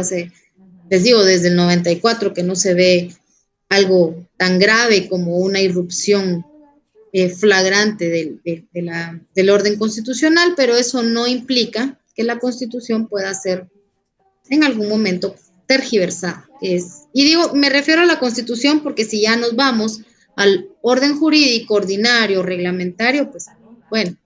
Les digo, desde el 94 que no se ve algo tan grave como una irrupción flagrante del orden constitucional, pero eso no implica que la Constitución pueda ser en algún momento tergiversada. Y digo, me refiero a la Constitución porque si ya nos vamos al orden jurídico, ordinario, reglamentario, pues bueno,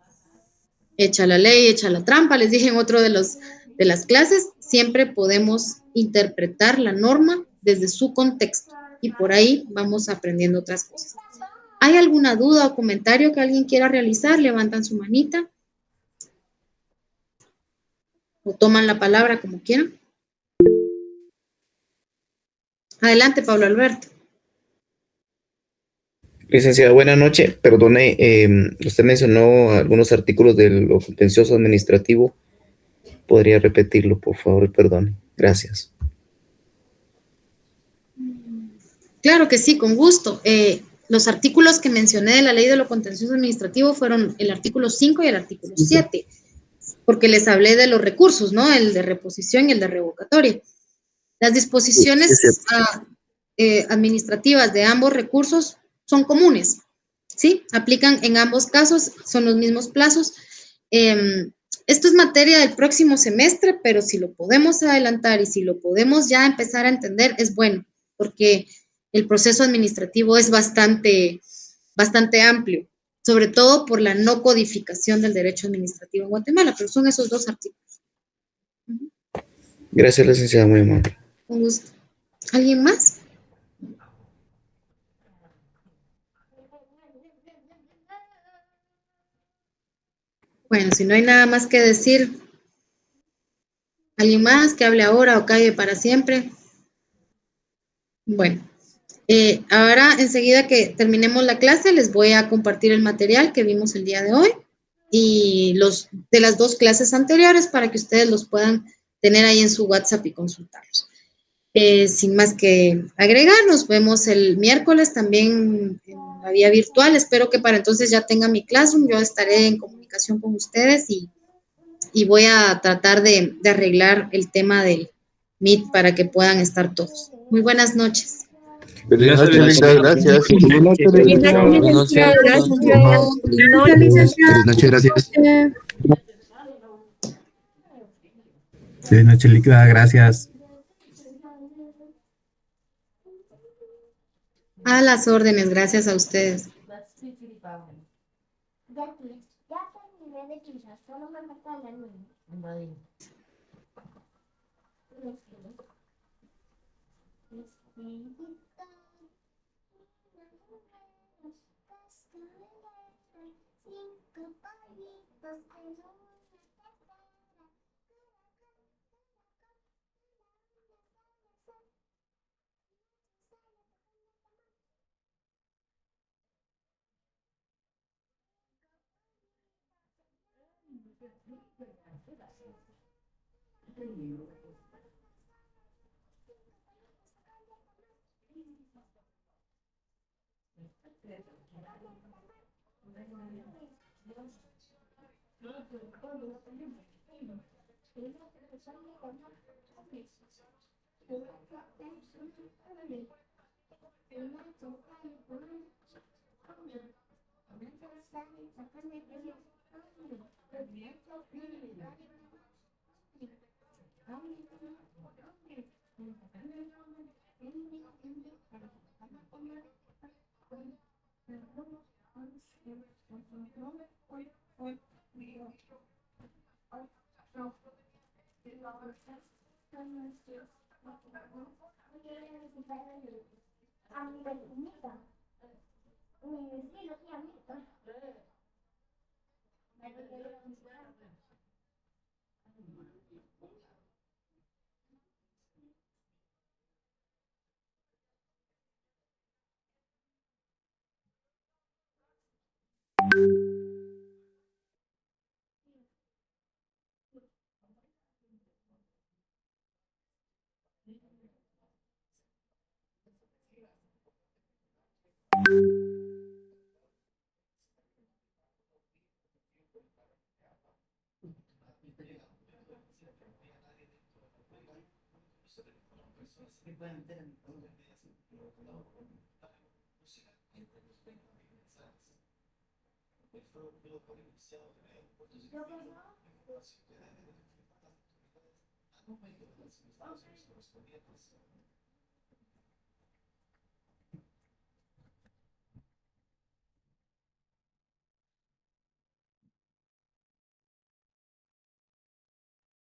echa la ley, echa la trampa, les dije en otro de las clases, siempre podemos interpretar la norma desde su contexto y por ahí vamos aprendiendo otras cosas. ¿Hay alguna duda o comentario que alguien quiera realizar? Levantan su manita o toman la palabra como quieran. Adelante, Pablo Alberto. Licenciada, buena noche. Perdone, usted mencionó algunos artículos de lo contencioso administrativo. ¿Podría repetirlo, por favor? Perdone. Gracias. Claro que sí, con gusto. Los artículos que mencioné de la ley de lo contencioso administrativo fueron el artículo 5 y el artículo 7, porque les hablé de los recursos, ¿no? El de reposición y el de revocatoria. Las disposiciones administrativas de ambos recursos son comunes. ¿sí? Aplican en ambos casos, son los mismos plazos. Esto es materia del próximo semestre, pero si lo podemos adelantar y si lo podemos ya empezar a entender, es bueno, porque el proceso administrativo es bastante amplio, sobre todo por la no codificación del derecho administrativo en Guatemala, pero son esos dos artículos. Gracias, licenciada, muy amable. Con gusto. ¿Alguien más? Bueno, si no hay nada más que decir, ¿alguien más que hable ahora o calle para siempre? Bueno, ahora enseguida que terminemos la clase les voy a compartir el material que vimos el día de hoy y los de las dos clases anteriores para que ustedes los puedan tener ahí en su WhatsApp y consultarlos. Sin más que agregar, nos vemos el miércoles también en la vía virtual. Espero que para entonces ya tenga mi Classroom. Yo estaré en comunicación con ustedes y voy a tratar de arreglar el tema del Meet para que puedan estar todos. Muy buenas noches. Feliz noche, Gracias, Linda, gracias. Buenas noches, licenciada. Buenas noches. Feliz noche, gracias. Feliz noche, líquida, gracias. A las órdenes, gracias a ustedes.